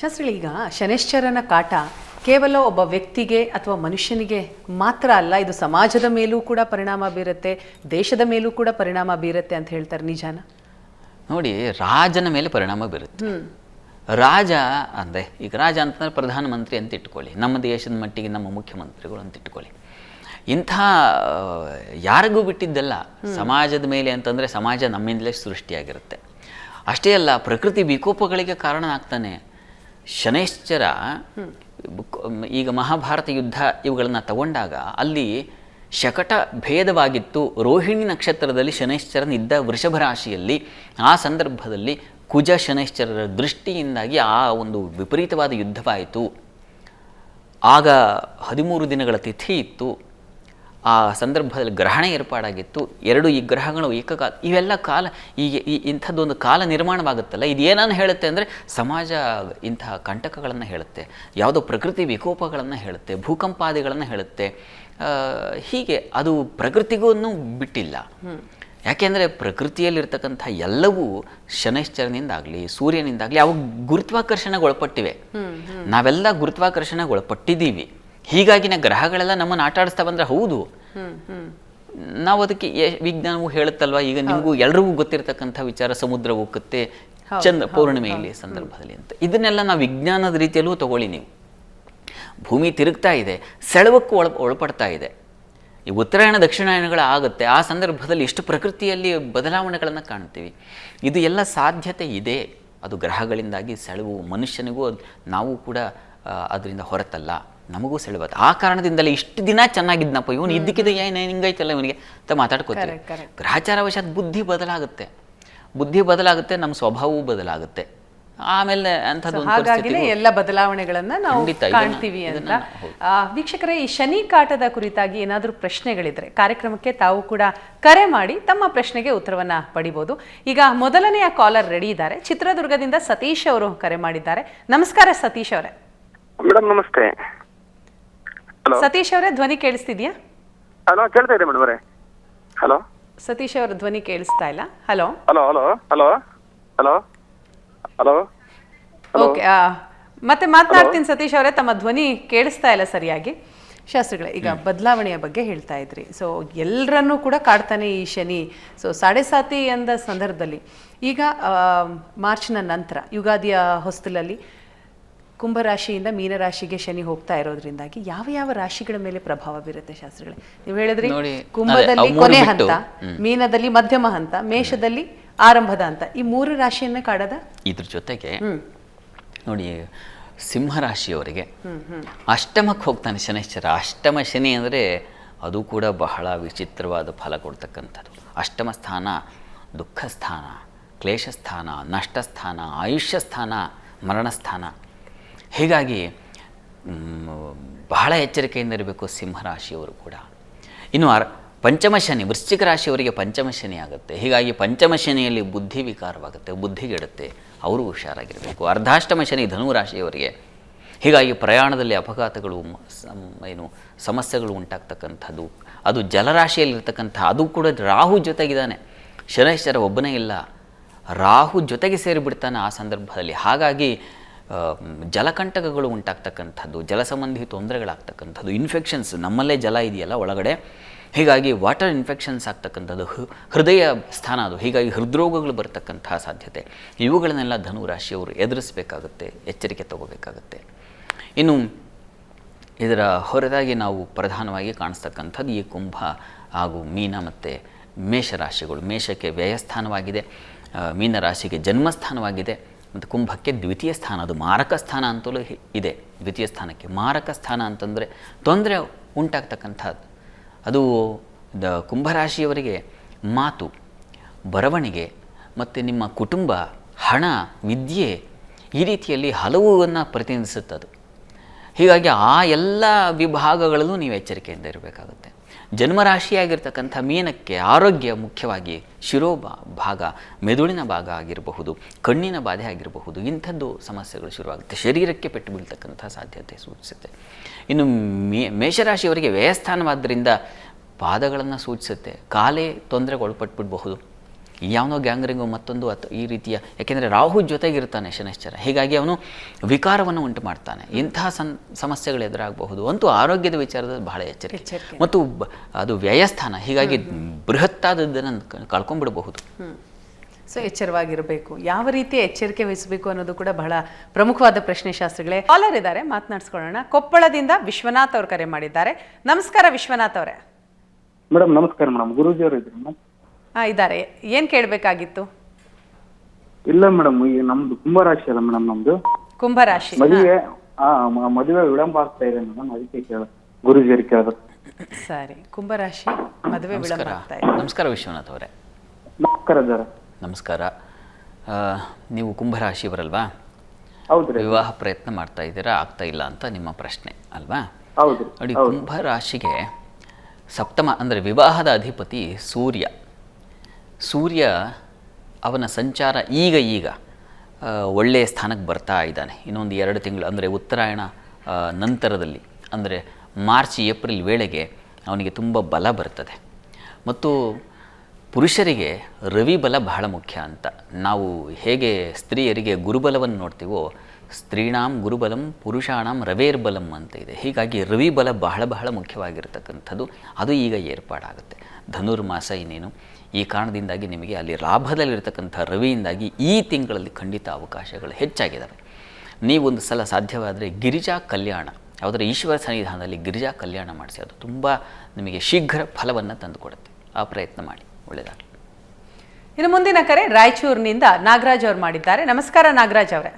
ಶಾಸ್ತ್ರಿಗಳು, ಈಗ ಶನೈಶ್ಚರನ ಕಾಟ ಕೇವಲ ಒಬ್ಬ ವ್ಯಕ್ತಿಗೆ ಅಥವಾ ಮನುಷ್ಯನಿಗೆ ಮಾತ್ರ ಅಲ್ಲ, ಇದು ಸಮಾಜದ ಮೇಲೂ ಕೂಡ ಪರಿಣಾಮ ಬೀರುತ್ತೆ, ದೇಶದ ಮೇಲೂ ಕೂಡ ಪರಿಣಾಮ ಬೀರುತ್ತೆ ಅಂತ ಹೇಳ್ತಾರೆ. ನಿಜಾನ? ನೋಡಿ, ರಾಜನ ಮೇಲೆ ಪರಿಣಾಮ ಬೀರುತ್ತೆ. ರಾಜ ಅಂದರೆ ಈಗ ರಾಜ ಅಂತಂದರೆ ಪ್ರಧಾನಮಂತ್ರಿ ಅಂತ ಇಟ್ಕೊಳ್ಳಿ, ನಮ್ಮ ದೇಶದ ಮಟ್ಟಿಗೆ ನಮ್ಮ ಮುಖ್ಯಮಂತ್ರಿಗಳು ಅಂತ ಇಟ್ಕೊಳ್ಳಿ. ಇಂಥ ಯಾರಿಗೂ ಬಿಟ್ಟಿದ್ದಲ್ಲ ಸಮಾಜದ ಮೇಲೆ ಅಂತಂದರೆ ಸಮಾಜ ನಮ್ಮಿಂದಲೇ ಸೃಷ್ಟಿಯಾಗಿರುತ್ತೆ. ಅಷ್ಟೇ ಅಲ್ಲ, ಪ್ರಕೃತಿ ವಿಕೋಪಗಳಿಗೆ ಕಾರಣ ಆಗ್ತಾನೆ ಶನೈಶ್ಚರ. ಈಗ ಮಹಾಭಾರತ ಯುದ್ಧ ಇವುಗಳನ್ನು ತಗೊಂಡಾಗ ಅಲ್ಲಿ ಶಕಟ ಭೇದವಾಗಿತ್ತು. ರೋಹಿಣಿ ನಕ್ಷತ್ರದಲ್ಲಿ ಶನೈಶ್ಚರನಿದ್ದ ವೃಷಭ ರಾಶಿಯಲ್ಲಿ. ಆ ಸಂದರ್ಭದಲ್ಲಿ ಕುಜ ಶನೈಶ್ಚರರ ದೃಷ್ಟಿಯಿಂದಾಗಿ ಆ ಒಂದು ವಿಪರೀತವಾದ ಯುದ್ಧವಾಯಿತು. ಆಗ 13 ದಿನಗಳ ತಿಥಿ ಇತ್ತು. ಆ ಸಂದರ್ಭದಲ್ಲಿ ಗ್ರಹಣ ಏರ್ಪಾಡಾಗಿತ್ತು. ಈ ಗ್ರಹಗಳು ಏಕಕಾಲ, ಇವೆಲ್ಲ ಕಾಲ ಇಂಥದ್ದೊಂದು ಕಾಲ ನಿರ್ಮಾಣವಾಗುತ್ತಲ್ಲ, ಇದು ಏನನ್ನು ಹೇಳುತ್ತೆ ಅಂದರೆ ಸಮಾಜ ಇಂತಹ ಕಂಟಕಗಳನ್ನು ಹೇಳುತ್ತೆ, ಯಾವುದೋ ಪ್ರಕೃತಿ ವಿಕೋಪಗಳನ್ನು ಹೇಳುತ್ತೆ, ಭೂಕಂಪಾದಿಗಳನ್ನು ಹೇಳುತ್ತೆ. ಹೀಗೆ ಅದು ಪ್ರಕೃತಿಗೂ ಬಿಟ್ಟಿಲ್ಲ. ಯಾಕೆಂದರೆ ಪ್ರಕೃತಿಯಲ್ಲಿರ್ತಕ್ಕಂಥ ಎಲ್ಲವೂ ಶನೈಶ್ಚರನಿಂದಾಗಲಿ ಸೂರ್ಯನಿಂದಾಗಲಿ ಅವು ಗುರುತ್ವಾಕರ್ಷಣೆಗೊಳಪಟ್ಟಿವೆ. ನಾವೆಲ್ಲ ಗುರುತ್ವಾಕರ್ಷಣೆಗೊಳಪಟ್ಟಿದ್ದೀವಿ. ಹೀಗಾಗಿನ ಗ್ರಹಗಳೆಲ್ಲ ನಮ್ಮನ್ನು ಆಟ ಆಡಿಸ್ತಾ ಬಂದರೆ ಹೌದು, ನಾವು ಅದಕ್ಕೆ ವಿಜ್ಞಾನವು ಹೇಳುತ್ತಲ್ವ. ಈಗ ನಿಮಗೂ ಎಲ್ರಿಗೂ ಗೊತ್ತಿರತಕ್ಕಂಥ ವಿಚಾರ, ಸಮುದ್ರ ಉಕ್ಕುತ್ತೆ ಚಂದ್ರ ಪೌರ್ಣಿಮೆಯಲ್ಲಿ ಸಂದರ್ಭದಲ್ಲಿ ಅಂತ. ಇದನ್ನೆಲ್ಲ ನಾವು ವಿಜ್ಞಾನದ ರೀತಿಯಲ್ಲೂ ತಗೊಳ್ಳಿ ನೀವು. ಭೂಮಿ ತಿರುಗ್ತಾ ಇದೆ, ಸೆಳವಕ್ಕೂ ಒಳಪಡ್ತಾ ಇದೆ. ಈ ಉತ್ತರಾಯಣ ದಕ್ಷಿಣಾಯನಗಳು ಆಗುತ್ತೆ. ಆ ಸಂದರ್ಭದಲ್ಲಿ ಎಷ್ಟು ಪ್ರಕೃತಿಯಲ್ಲಿ ಬದಲಾವಣೆಗಳನ್ನು ಕಾಣ್ತೀವಿ. ಇದು ಎಲ್ಲ ಸಾಧ್ಯತೆ ಇದೆ. ಅದು ಗ್ರಹಗಳಿಂದಾಗಿ ಸೆಳವು, ಮನುಷ್ಯನಿಗೂ ನಾವು ಕೂಡ ಅದರಿಂದ ಹೊರತಲ್ಲ, ನಮಗೂ ಸೆಳೆಬಾರ್ದು. ಆ ಕಾರಣದಿಂದಲೇ ಇಷ್ಟು ದಿನ ಚೆನ್ನಾಗಿದ್ನಪ್ಪ ಇವನು, ಇದ್ದಕ್ಕಿದ್ದ ಏನು ಹಿಂಗಾಯ್ತಲ್ಲ ಇವನಿಗೆ ಅಂತ ಮಾತಾಡ್ಕೋತೀವಿ. ಗ್ರಹಚಾರವಶಾತ್ ಬುದ್ಧಿ ಬದಲಾಗುತ್ತೆ, ನಮ್ಮ ಸ್ವಭಾವವೂ ಬದಲಾಗುತ್ತೆ. ಆಮೇಲೆ ಹಾಗಾಗಿನೇ ಎಲ್ಲ ಬದಲಾವಣೆಗಳನ್ನ ನಾವು ಕಾಣ್ತೀವಿ ಅಂತ. ವೀಕ್ಷಕರೇ, ಈ ಶನಿ ಕಾಟದ ಕುರಿತಾಗಿ ಏನಾದರೂ ಪ್ರಶ್ನೆಗಳಿದ್ರೆ ಕಾರ್ಯಕ್ರಮಕ್ಕೆ ತಾವು ಕೂಡ ಕರೆ ಮಾಡಿ ತಮ್ಮ ಪ್ರಶ್ನೆಗೆ ಉತ್ತರವನ್ನ ಪಡಿಬಹುದು. ಈಗ ಮೊದಲನೆಯ ಕಾಲರ್ ರೆಡಿ ಇದ್ದಾರೆ. ಚಿತ್ರದುರ್ಗದಿಂದ ಸತೀಶ್ ಅವರು ಕರೆ ಮಾಡಿದ್ದಾರೆ. ನಮಸ್ಕಾರ ಸತೀಶ್ ಅವರೇ. ಮೇಡಮ್ ನಮಸ್ತೆ. ಸತೀಶ್ ಅವರೇ, ಧ್ವನಿ ಕೇಳಿಸ್ತಿದ್ಯಾ? ಹಲೋ, ಕೇಳ್ತಾ ಇದೆ ಮೇಡಮ್ ಅವರೇ. ಹಲೋ ಸತೀಶ್ ಅವರ ಧ್ವನಿ ಕೇಳಿಸ್ತಾ ಇಲ್ಲ. Hello hello hello hello hello hello okay, ಮತ್ತೆ ಮಾತನಾಡ್ತೀನಿ ಸತೀಶ್ ಅವರೇ, ತಮ್ಮ ಧ್ವನಿ ಕೇಳಿಸ್ತಾ ಇಲ್ಲ ಸರಿಯಾಗಿ. ಶಾಸ್ತ್ರಿಗಳೇ, ಈಗ ಬದಲಾವಣೆಯ ಬಗ್ಗೆ ಹೇಳ್ತಾ ಇದ್ರಿ. ಸೊ ಎಲ್ಲರನ್ನೂ ಕೂಡ ಕಾಡ್ತಾನೆ ಈ ಶನಿ. ಸೊ 7.5 ಅಂದ ಸಂದರ್ಭದಲ್ಲಿ ಈಗ ಮಾರ್ಚ್ನ ನಂತರ ಯುಗಾದಿಯ ಹೊಸ್ತಲಲ್ಲಿ ಕುಂಭರಾಶಿಯಿಂದ ಮೀನರಾಶಿಗೆ ಶನಿ ಹೋಗ್ತಾ ಇರೋದ್ರಿಂದಾಗಿ ಯಾವ ಯಾವ ರಾಶಿಗಳ ಮೇಲೆ ಪ್ರಭಾವ ಬೀರುತ್ತೆ ಶಾಸ್ತ್ರಿಗಳೇ? ನೀವು ಹೇಳಿದ್ರಿ ಕುಂಭದಲ್ಲಿ ಕೊನೆ ಹಂತ, ಮೀನದಲ್ಲಿ ಮಧ್ಯಮ ಹಂತ, ಮೇಷದಲ್ಲಿ ಆರಂಭದ ಹಂತ, ಈ 3 ರಾಶಿಯನ್ನ ಕಾಡದ. ಇದ್ರ ಜೊತೆಗೆ ನೋಡಿ, ಸಿಂಹರಾಶಿಯವರಿಗೆ ಅಷ್ಟಮಕ್ಕೆ ಹೋಗ್ತಾನೆ ಶನೈಶ್ಚರ. ಅಷ್ಟಮ ಶನಿ ಅಂದರೆ ಅದು ಕೂಡ ಬಹಳ ವಿಚಿತ್ರವಾದ ಫಲ ಕೊಡ್ತಕ್ಕಂಥದ್ದು. ಅಷ್ಟಮ ಸ್ಥಾನ ದುಃಖ ಸ್ಥಾನ, ಕ್ಲೇಶ ಸ್ಥಾನ, ನಷ್ಟ ಸ್ಥಾನ, ಆಯುಷ್ಯ ಸ್ಥಾನ, ಮರಣ ಸ್ಥಾನ. ಹೀಗಾಗಿ ಬಹಳ ಎಚ್ಚರಿಕೆಯಿಂದ ಇರಬೇಕು ಸಿಂಹರಾಶಿಯವರು ಕೂಡ. ಇನ್ನು ಪಂಚಮ ಶನಿ ವೃಶ್ಚಿಕ ರಾಶಿಯವರಿಗೆ ಪಂಚಮ ಶನಿ ಆಗುತ್ತೆ. ಹೀಗಾಗಿ ಪಂಚಮ ಶನಿಯಲ್ಲಿ ಬುದ್ಧಿ ವಿಕಾರವಾಗುತ್ತೆ, ಬುದ್ಧಿಗೆಡುತ್ತೆ, ಅವರು ಹುಷಾರಾಗಿರಬೇಕು. ಅರ್ಧಾಷ್ಟಮ ಶನಿ ಧನು ರಾಶಿಯವರಿಗೆ. ಹೀಗಾಗಿ ಪ್ರಯಾಣದಲ್ಲಿ ಅಪಘಾತಗಳು, ಸಮಸ್ಯೆಗಳು ಉಂಟಾಗ್ತಕ್ಕಂಥದ್ದು. ಅದು ಜಲರಾಶಿಯಲ್ಲಿರ್ತಕ್ಕಂಥ, ಅದು ಕೂಡ ರಾಹು ಜೊತೆಗಿದ್ದಾನೆ. ಶನೈಶ್ಚರ ಒಬ್ಬನೇ ಇಲ್ಲ, ರಾಹು ಜೊತೆಗೆ ಸೇರಿಬಿಡ್ತಾನೆ ಆ ಸಂದರ್ಭದಲ್ಲಿ. ಹಾಗಾಗಿ ಜಲಕಂಟಕಗಳು ಉಂಟಾಗ್ತಕ್ಕಂಥದ್ದು, ಜಲ ಸಂಬಂಧಿ ತೊಂದರೆಗಳಾಗ್ತಕ್ಕಂಥದ್ದು, ಇನ್ಫೆಕ್ಷನ್ಸ್, ನಮ್ಮಲ್ಲೇ ಜಲ ಇದೆಯಲ್ಲ ಒಳಗಡೆ, ಹೀಗಾಗಿ ವಾಟರ್ ಇನ್ಫೆಕ್ಷನ್ಸ್ ಆಗ್ತಕ್ಕಂಥದ್ದು, ಹೃದಯ ಸ್ಥಾನ ಅದು, ಹೀಗಾಗಿ ಹೃದ್ರೋಗಗಳು ಬರ್ತಕ್ಕಂತಹ ಸಾಧ್ಯತೆ. ಇವುಗಳನ್ನೆಲ್ಲ ಧನು ರಾಶಿಯವರು ಎದುರಿಸಬೇಕಾಗುತ್ತೆ, ಎಚ್ಚರಿಕೆ ತಗೋಬೇಕಾಗುತ್ತೆ. ಇನ್ನು ಇದರ ಹೊರತಾಗಿ ನಾವು ಪ್ರಧಾನವಾಗಿ ಕಾಣಿಸ್ತಕ್ಕಂಥದ್ದು ಈ ಕುಂಭ ಹಾಗೂ ಮೀನ ಮತ್ತು ಮೇಷರಾಶಿಗಳು. ಮೇಷಕ್ಕೆ ವ್ಯಯಸ್ಥಾನವಾಗಿದೆ, ಮೀನರಾಶಿಗೆ ಜನ್ಮಸ್ಥಾನವಾಗಿದೆ, ಮತ್ತು ಕುಂಭಕ್ಕೆ ದ್ವಿತೀಯ ಸ್ಥಾನ, ಅದು ಮಾರಕ ಸ್ಥಾನ ಅಂತಲೂ ಇದೆ. ದ್ವಿತೀಯ ಸ್ಥಾನಕ್ಕೆ ಮಾರಕ ಸ್ಥಾನ ಅಂತಂದರೆ ತೊಂದರೆ ಉಂಟಾಗ್ತಕ್ಕಂಥದ್ದು. ಅದು ಕುಂಭರಾಶಿಯವರಿಗೆ ಮಾತು, ಬರವಣಿಗೆ ಮತ್ತು ನಿಮ್ಮ ಕುಟುಂಬ, ಹಣ, ವಿದ್ಯೆ, ಈ ರೀತಿಯಲ್ಲಿ ಹಲವನ್ನು ಪ್ರತಿನಿಧಿಸುತ್ತದು. ಹೀಗಾಗಿ ಆ ಎಲ್ಲ ವಿಭಾಗಗಳಲ್ಲೂ ನೀವು ಎಚ್ಚರಿಕೆಯಿಂದ ಇರಬೇಕಾಗುತ್ತೆ. ಜನ್ಮರಾಶಿಯಾಗಿರ್ತಕ್ಕಂಥ ಮೀನಕ್ಕೆ ಆರೋಗ್ಯ ಮುಖ್ಯವಾಗಿ ಭಾಗ, ಮೆದುಳಿನ ಭಾಗ ಆಗಿರಬಹುದು, ಕಣ್ಣಿನ ಬಾಧೆ ಆಗಿರಬಹುದು, ಇಂಥದ್ದು ಸಮಸ್ಯೆಗಳು ಶುರುವಾಗುತ್ತೆ. ಶರೀರಕ್ಕೆ ಪೆಟ್ಟು ಬೀಳ್ತಕ್ಕಂಥ ಸಾಧ್ಯತೆ ಸೂಚಿಸುತ್ತೆ. ಇನ್ನು ಮೇಷರಾಶಿಯವರಿಗೆ ವ್ಯಯಸ್ಥಾನವಾದ್ದರಿಂದ ಪಾದಗಳನ್ನು ಸೂಚಿಸುತ್ತೆ, ಕಾಲೇ ತೊಂದರೆಗೆ ಒಳಪಟ್ಬಿಡಬಹುದು. ಯಾವನೋ ಗ್ಯಾಂಗ್ರಿಂಗು ಮತ್ತೊಂದು ಈ ರೀತಿಯ, ಯಾಕೆಂದರೆ ರಾಹು ಜೊತೆಗಿರ್ತಾನೆ ಶನೈಶ್ಚರ, ಹೀಗಾಗಿ ಅವನು ವಿಕಾರವನ್ನು ಉಂಟು ಮಾಡ್ತಾನೆ. ಇಂತಹ ಸಮಸ್ಯೆಗಳು ಎದುರಾಗಬಹುದು. ಅಂತೂ ಆರೋಗ್ಯದ ವಿಚಾರದಲ್ಲಿ ಬಹಳ ಎಚ್ಚರಿಕೆ ಮತ್ತು ಅದು ವ್ಯಯಸ್ಥಾನ, ಹೀಗಾಗಿ ಬೃಹತ್ತಾದದ್ದನ್ನು ಕಳ್ಕೊಂಡ್ಬಿಡಬಹುದು. ಸೊ ಎಚ್ಚರವಾಗಿರಬೇಕು. ಯಾವ ರೀತಿ ಎಚ್ಚರಿಕೆ ವಹಿಸಬೇಕು ಅನ್ನೋದು ಕೂಡ ಬಹಳ ಪ್ರಮುಖವಾದ ಪ್ರಶ್ನೆ ಶಾಸ್ತ್ರಿಗಳೇ. ಕಾಲರ್ ಇದ್ದಾರೆ, ಮಾತನಾಡಿಸ್ಕೊಳ್ಳೋಣ. ಕೊಪ್ಪಳದಿಂದ ವಿಶ್ವನಾಥ್ ಅವರು ಕರೆ ಮಾಡಿದ್ದಾರೆ. ನಮಸ್ಕಾರ ವಿಶ್ವನಾಥ್ ಅವರೇ. ಮೇಡಮ್ ನಮಸ್ಕಾರ ಮೇಡಮ್. ಗುರೂಜಿ ಅವರು ಇದ್ರು ಮೇಡಮ್? ಇದ್ದಾರೆ. ಏನು ಕೇಳಬೇಕಾಗಿತ್ತು? ಇಲ್ಲ ಮೇಡಮ್, ಈಗ ನಮ್ದು ಕುಂಭರಾಶಿ ಅಲ್ಲ ಮೇಡಮ್, ನಮ್ದು ಕುಂಭರಾಶಿ. ಮದುವೆ ವಿಳಂಬ ಆಗ್ತಾ ಇದೆ ಮೇಡಮ್, ಅದಕ್ಕೆ ಗುರೂಜಿ ಅವ್ರಿಗೆ ಕೇಳಬೇಕು. ಸರಿ, ಕುಂಭರಾಶಿ ಮದುವೆ ವಿಳಂಬ ಆಗ್ತಾ ಇದೆ. ನಮಸ್ಕಾರ ವಿಶ್ವನಾಥ್ ಅವರೇ. ನಮಸ್ಕಾರ ಸರ್. ನಮಸ್ಕಾರ. ನೀವು ಕುಂಭರಾಶಿ ಬರಲ್ವಾ? ಹೌದ್ರಿ. ವಿವಾಹ ಪ್ರಯತ್ನ ಮಾಡ್ತಾ ಇದ್ದೀರಾ, ಆಗ್ತಾ ಇಲ್ಲ ಅಂತ ನಿಮ್ಮ ಪ್ರಶ್ನೆ ಅಲ್ವಾ? ಹೌದು. ನೋಡಿ, ಕುಂಭರಾಶಿಗೆ ಸಪ್ತಮ ಅಂದರೆ ವಿವಾಹದ ಅಧಿಪತಿ ಸೂರ್ಯ. ಸೂರ್ಯ ಅವನ ಸಂಚಾರ ಈಗ ಒಳ್ಳೆಯ ಸ್ಥಾನಕ್ಕೆ ಬರ್ತಾ ಇದ್ದಾನೆ. ಇನ್ನೊಂದು 2 ತಿಂಗಳು ಅಂದರೆ ಉತ್ತರಾಯಣ ನಂತರದಲ್ಲಿ, ಅಂದರೆ ಮಾರ್ಚ್ ಏಪ್ರಿಲ್ ವೇಳೆಗೆ ಅವನಿಗೆ ತುಂಬ ಬಲ ಬರ್ತದೆ. ಮತ್ತು ಪುರುಷರಿಗೆ ರವಿ ಬಲ ಬಹಳ ಮುಖ್ಯ ಅಂತ ನಾವು ಹೇಗೆ ಸ್ತ್ರೀಯರಿಗೆ ಗುರುಬಲವನ್ನು ನೋಡ್ತೀವೋ, ಸ್ತ್ರೀಣಾಂ ಗುರುಬಲಂ ಪುರುಷಾಣಾಂ ರವೇರ್ಬಲಂ ಅಂತ ಇದೆ. ಹೀಗಾಗಿ ರವಿ ಬಲ ಬಹಳ ಮುಖ್ಯವಾಗಿರ್ತಕ್ಕಂಥದ್ದು. ಅದು ಈಗ ಏರ್ಪಾಡಾಗುತ್ತೆ. ಧನುರ್ಮಾಸ ಇನ್ನೇನು. ಈ ಕಾರಣದಿಂದಾಗಿ ನಿಮಗೆ ಅಲ್ಲಿ ಲಾಭದಲ್ಲಿರ್ತಕ್ಕಂಥ ರವಿಯಿಂದಾಗಿ ಈ ತಿಂಗಳಲ್ಲಿ ಖಂಡಿತ ಅವಕಾಶಗಳು ಹೆಚ್ಚಾಗಿದ್ದಾವೆ. ನೀವೊಂದು ಸಲ ಸಾಧ್ಯವಾದರೆ ಗಿರಿಜಾ ಕಲ್ಯಾಣ, ಯಾವುದರ ಈಶ್ವರ ಸನ್ನಿಧಾನದಲ್ಲಿ ಗಿರಿಜಾ ಕಲ್ಯಾಣ ಮಾಡಿಸಿ, ಅದು ತುಂಬ ನಿಮಗೆ ಶೀಘ್ರ ಫಲವನ್ನು ತಂದುಕೊಡುತ್ತೆ. ಆ ಪ್ರಯತ್ನ ಮಾಡಿ, ಒಳ್ಳೆಯದಾಗಲಿ. ಇನ್ನು ಮುಂದಿನ ಕರೆ ರಾಯಚೂರಿನಿಂದ ನಾಗರಾಜ್ ಅವರು ಮಾಡಿದ್ದಾರೆ. ನಮಸ್ಕಾರ ನಾಗರಾಜ್ ಅವರೇ.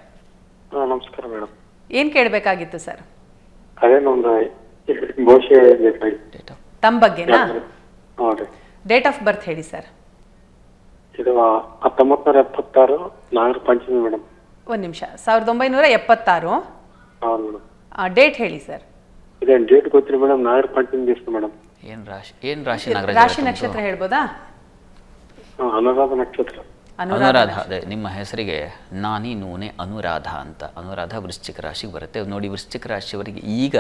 ನಮಸ್ಕಾರ ಮೇಡಮ್. ಏನು ಕೇಳಬೇಕಾಗಿತ್ತು ಸರ್? ಅದೇನೊಂದು ಭವಿಷ್ಯ ಬೇಕಾಗಿತ್ತು. ತಮ್ಮ ಬಗ್ಗೆನಾ? ಡೇಟ್ ಆಫ್ ಬರ್ತ್ ಹೇಳಿ ಸರ್. ಇದು 1976 ನಾಗರ ಪಂಚಮಿ ಮೇಡಮ್. ಒಂದು ನಿಮಿಷ. 1976. ಹೌದು ಮೇಡಮ್. ಡೇಟ್ ಹೇಳಿ ಸರ್. ಇದೇನು ಡೇಟ್ ಗೊತ್ತಿಲ್ಲ ಮೇಡಮ್. ನಾಗರ ಪಂಚಮಿ ದಿವಸ ಮೇಡಮ್. ಏನು ರಾಶಿ ನಾಗರಾಜ? ರಾಶಿ ನಕ್ಷತ್ರ ಹೇಳ್ಬೋದಾ? ಅನುರಾಧ ನಕ್ಷತ್ರ. ಅನುರಾಧ. ಅದೇ ನಿಮ್ಮ ಹೆಸರಿಗೆ ನಾನಿ ನೂನೆ ಅನುರಾಧ ಅಂತ. ಅನುರಾಧ ವೃಶ್ಚಿಕ ರಾಶಿಗೆ ಬರುತ್ತೆ. ನೋಡಿ, ವೃಶ್ಚಿಕ ರಾಶಿಯವರಿಗೆ ಈಗ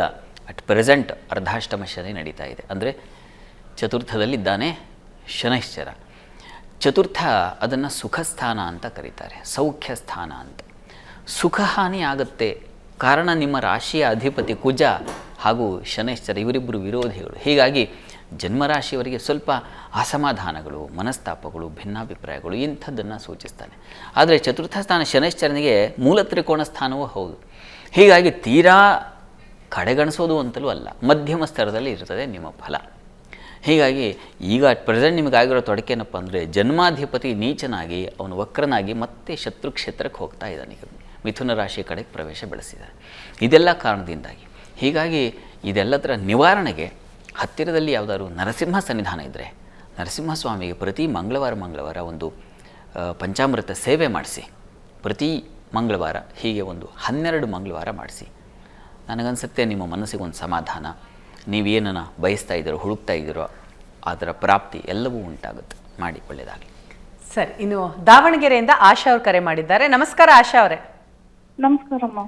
ಅಟ್ ಪ್ರೆಸೆಂಟ್ ಅರ್ಧಾಷ್ಟಮ ಶನಿ ನಡೀತಾ ಇದೆ. ಅಂದರೆ ಚತುರ್ಥದಲ್ಲಿದ್ದಾನೆ ಶನೈಶ್ಚರ. ಚತುರ್ಥ ಅದನ್ನು ಸುಖಸ್ಥಾನ ಅಂತ ಕರೀತಾರೆ, ಸೌಖ್ಯ ಸ್ಥಾನ ಅಂತ. ಸುಖಹಾನಿ ಆಗುತ್ತೆ. ಕಾರಣ ನಿಮ್ಮ ರಾಶಿಯ ಅಧಿಪತಿ ಕುಜ ಹಾಗೂ ಶನೈಶ್ಚರ ಇವರಿಬ್ಬರು ವಿರೋಧಿಗಳು. ಹೀಗಾಗಿ ಜನ್ಮರಾಶಿಯವರಿಗೆ ಸ್ವಲ್ಪ ಅಸಮಾಧಾನಗಳು, ಮನಸ್ತಾಪಗಳು, ಭಿನ್ನಾಭಿಪ್ರಾಯಗಳು ಇಂಥದ್ದನ್ನು ಸೂಚಿಸ್ತಾನೆ. ಆದರೆ ಚತುರ್ಥ ಸ್ಥಾನ ಶನೈಶ್ಚರನಿಗೆ ಮೂಲ ತ್ರಿಕೋಣ ಸ್ಥಾನವೂ ಹೌದು. ಹೀಗಾಗಿ ತೀರಾ ಕಡೆಗಣಿಸೋದು ಅಂತಲೂ ಅಲ್ಲ, ಮಧ್ಯಮ ಸ್ತರದಲ್ಲಿ ಇರ್ತದೆ ನಿಮ್ಮ ಫಲ. ಹೀಗಾಗಿ ಈಗ ಪ್ರೆಸೆಂಟ್ ನಿಮಗಾಗಿರೋ ತೊಡಕೆ ಏನಪ್ಪ ಅಂದರೆ, ಜನ್ಮಾಧಿಪತಿ ನೀಚನಾಗಿ ಅವನು ವಕ್ರನಾಗಿ ಮತ್ತೆ ಶತ್ರು ಕ್ಷೇತ್ರಕ್ಕೆ ಹೋಗ್ತಾ ಇದ್ದಾನೆ. ಈಗ ಮಿಥುನ ರಾಶಿಯ ಕಡೆಗೆ ಪ್ರವೇಶ ಬೆಳೆಸಿದ್ದಾನೆ. ಇದೆಲ್ಲ ಕಾರಣದಿಂದಾಗಿ. ಹೀಗಾಗಿ ಇದೆಲ್ಲದರ ನಿವಾರಣೆಗೆ ಹತ್ತಿರದಲ್ಲಿ ಯಾವುದಾದ್ರು ನರಸಿಂಹ ಸನ್ನಿಧಾನ ಇದ್ದರೆ, ನರಸಿಂಹಸ್ವಾಮಿಗೆ ಪ್ರತಿ ಮಂಗಳವಾರ ಒಂದು ಪಂಚಾಮೃತ ಸೇವೆ ಮಾಡಿಸಿ. ಪ್ರತಿ ಮಂಗಳವಾರ ಹೀಗೆ ಒಂದು 12 ಮಂಗಳವಾರ ಮಾಡಿಸಿ. ನನಗನ್ಸುತ್ತೆ ನಿಮ್ಮ ಮನಸ್ಸಿಗೆ ಒಂದು ಸಮಾಧಾನ, ನೀವೇನನ್ನು ಬಯಸ್ತಾ ಇದ್ದೀರೋ, ಹುಡುಕ್ತಾ ಇದ್ದೀರೋ ಅದರ ಪ್ರಾಪ್ತಿ ಎಲ್ಲವೂ ಉಂಟಾಗುತ್ತೆ. ಮಾಡಿ, ಒಳ್ಳೆಯದಾಗಲಿ. ಸರಿ, ಇನ್ನು ದಾವಣಗೆರೆಯಿಂದ ಆಶಾ ಅವರು ಕರೆ ಮಾಡಿದ್ದಾರೆ. ನಮಸ್ಕಾರ ಆಶಾ ಅವರೇ. ನಮಸ್ಕಾರಮ್ಮ.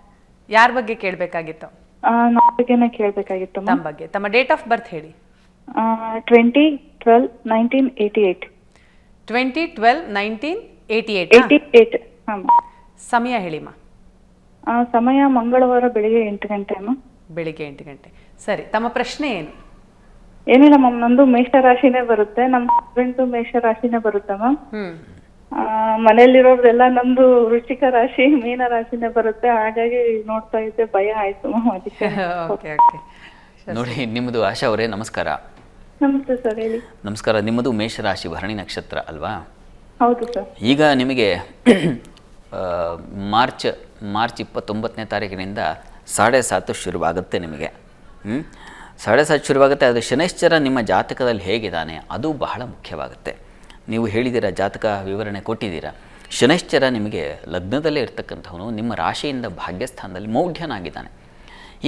ಯಾರ ಬಗ್ಗೆ ಕೇಳಬೇಕಾಗಿತ್ತು? ನಮ್ಮ ಬಗ್ಗೆನೇ ಕೇಳಬೇಕಾಗಿತ್ತು. ತಮ್ಮ ಬಗ್ಗೆ. ತಮ್ಮ ಡೇಟ್ ಆಫ್ ಬರ್ತ್ ಹೇಳಿ. 20/12/1988. 20/12/1988. ಸಮಯ ಹೇಳಿಮ್ಮ. ಸಮಯ ಮಂಗಳವಾರ ಬೆಳಿಗ್ಗೆ 8 ಗಂಟೆ ಅಮ್ಮ. ಬೆಳಿಗ್ಗೆ 8 ಗಂಟೆ. ಸರಿ, ತಮ್ಮ ಪ್ರಶ್ನೆ ಏನು? ಏನಿಲ್ಲ ಮ್ಯಾಮ್, ನಂದು ಮೇಷರಾಶಿನೇ ಬರುತ್ತೆ. ನಮ್ಮ ಹಸ್ಬೆಂಡ್ ಮೇಷರಾಶಿನೇ ಬರುತ್ತೆ ಮ್ಯಾಮ್. ಮನೇಲಿರೋರೆಲ್ಲ ನಮ್ದು ವೃಶ್ಚಿಕ ರಾಶಿ, ಮೀನ ರಾಶಿನೇ ಬರುತ್ತೆ. ಹಾಗಾಗಿ ನೋಡ್ತಾ ಇದ್ದೆ, ಭಯ ಆಯ್ತು ಮ್ಯಾಮ್, ಅದಕ್ಕೆ. ನೋಡಿ, ನಿಮ್ಮದು ಆಶಾ ಅವರೇ ನಮಸ್ಕಾರ. ನಮಸ್ತೆ ಸರ್, ಹೇಳಿ. ನಮಸ್ಕಾರ. ನಿಮ್ಮದು ಮೇಷರಾಶಿ, ಭರಣಿ ನಕ್ಷತ್ರ ಅಲ್ವಾ? ಹೌದು ಸರ್. ಈಗ ನಿಮಗೆ ಮಾರ್ಚ್ 29ನೇ ತಾರೀಕಿನಿಂದ 7.5 ಶುರುವಾಗುತ್ತೆ ನಿಮಗೆ. 7.5 ಶುರುವಾಗುತ್ತೆ. ಅದು ಶನೈಶ್ಚರ ನಿಮ್ಮ ಜಾತಕದಲ್ಲಿ ಹೇಗಿದ್ದಾನೆ ಅದು ಬಹಳ ಮುಖ್ಯವಾಗುತ್ತೆ. ನೀವು ಹೇಳಿದ್ದೀರ, ಜಾತಕ ವಿವರಣೆ ಕೊಟ್ಟಿದ್ದೀರಾ. ಶನೈಶ್ಚರ ನಿಮಗೆ ಲಗ್ನದಲ್ಲೇ ಇರ್ತಕ್ಕಂಥವನು ನಿಮ್ಮ ರಾಶಿಯಿಂದ ಭಾಗ್ಯಸ್ಥಾನದಲ್ಲಿ ಮೌಢ್ಯನಾಗಿದ್ದಾನೆ.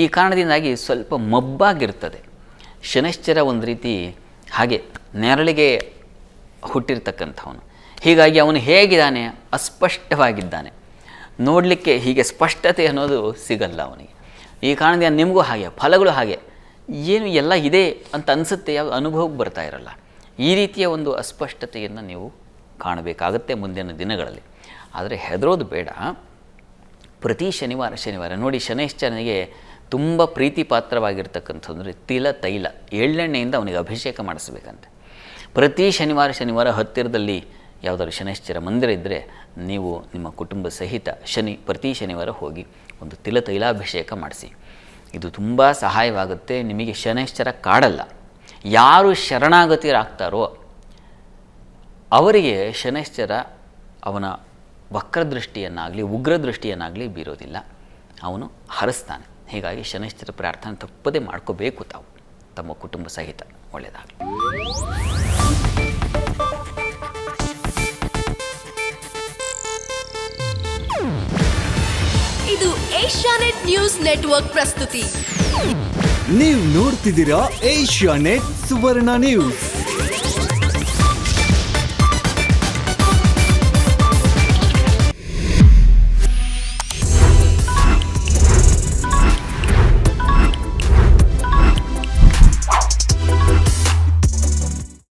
ಈ ಕಾರಣದಿಂದಾಗಿ ಸ್ವಲ್ಪ ಮಬ್ಬಾಗಿರ್ತದೆ. ಶನೈಶ್ಚರ ಒಂದು ರೀತಿ ಹಾಗೆ ನೆರಳಿಗೆ ಹುಟ್ಟಿರ್ತಕ್ಕಂಥವನು. ಹೀಗಾಗಿ ಅವನು ಹೇಗಿದ್ದಾನೆ? ಅಸ್ಪಷ್ಟವಾಗಿದ್ದಾನೆ. ನೋಡಲಿಕ್ಕೆ ಹೀಗೆ ಸ್ಪಷ್ಟತೆ ಅನ್ನೋದು ಸಿಗಲ್ಲ ಅವನಿಗೆ. ಈ ಕಾರಣದಿಂದ ನಿಮಗೂ ಹಾಗೆ, ಫಲಗಳು ಹಾಗೆ, ಏನು ಎಲ್ಲ ಇದೆ ಅಂತ ಅನಿಸುತ್ತೆ, ಯಾವ ಅನುಭವಕ್ಕೆ ಬರ್ತಾ ಇರಲ್ಲ. ಈ ರೀತಿಯ ಒಂದು ಅಸ್ಪಷ್ಟತೆಯನ್ನು ನೀವು ಕಾಣಬೇಕಾಗತ್ತೆ ಮುಂದಿನ ದಿನಗಳಲ್ಲಿ. ಆದರೆ ಹೆದರೋದು ಬೇಡ. ಪ್ರತಿ ಶನಿವಾರ ನೋಡಿ, ಶನೈಶ್ಚರನಿಗೆ ತುಂಬ ಪ್ರೀತಿ ಪಾತ್ರವಾಗಿರ್ತಕ್ಕಂಥದ್ದು ತೈಲ ಎಳ್ಳೆಣ್ಣೆಯಿಂದ ಅವನಿಗೆ ಅಭಿಷೇಕ ಮಾಡಿಸ್ಬೇಕಂತೆ. ಪ್ರತಿ ಶನಿವಾರ ಹತ್ತಿರದಲ್ಲಿ ಯಾವುದಾದ್ರು ಶನೈಶ್ಚರ ಮಂದಿರ ಇದ್ದರೆ ನೀವು ನಿಮ್ಮ ಕುಟುಂಬ ಸಹಿತ ಪ್ರತಿ ಶನಿವಾರ ಹೋಗಿ ಒಂದು ತೈಲಾಭಿಷೇಕ ಮಾಡಿಸಿ. ಇದು ತುಂಬ ಸಹಾಯವಾಗುತ್ತೆ. ನಿಮಗೆ ಶನೈಶ್ಚರ ಕಾಡಲ್ಲ. ಯಾರು ಶರಣಾಗತಿರಾಗ್ತಾರೋ ಅವರಿಗೆ ಶನೈಶ್ಚರ ಅವನ ವಕ್ರದೃಷ್ಟಿಯನ್ನಾಗಲಿ ಉಗ್ರದೃಷ್ಟಿಯನ್ನಾಗಲಿ ಬೀರೋದಿಲ್ಲ, ಅವನು ಹರಿಸ್ತಾನೆ. ಹೀಗಾಗಿ ಶನೈಶ್ಚರ ಪ್ರಾರ್ಥನೆ ತಪ್ಪದೇ ಮಾಡ್ಕೋಬೇಕು ತಾವು ತಮ್ಮ ಕುಟುಂಬ ಸಹಿತ. ಒಳ್ಳೆಯದಾಗಲಿ. ಇದು ಏಷ್ಯಾನೆಟ್ ನ್ಯೂಸ್ ನೆಟ್ವರ್ಕ್ ಪ್ರಸ್ತುತಿ. ನೀವು ನೋಡ್ತಿದ್ದೀರಾ ಏಷ್ಯಾನೆಟ್ ಸುವರ್ಣ ನ್ಯೂಸ್.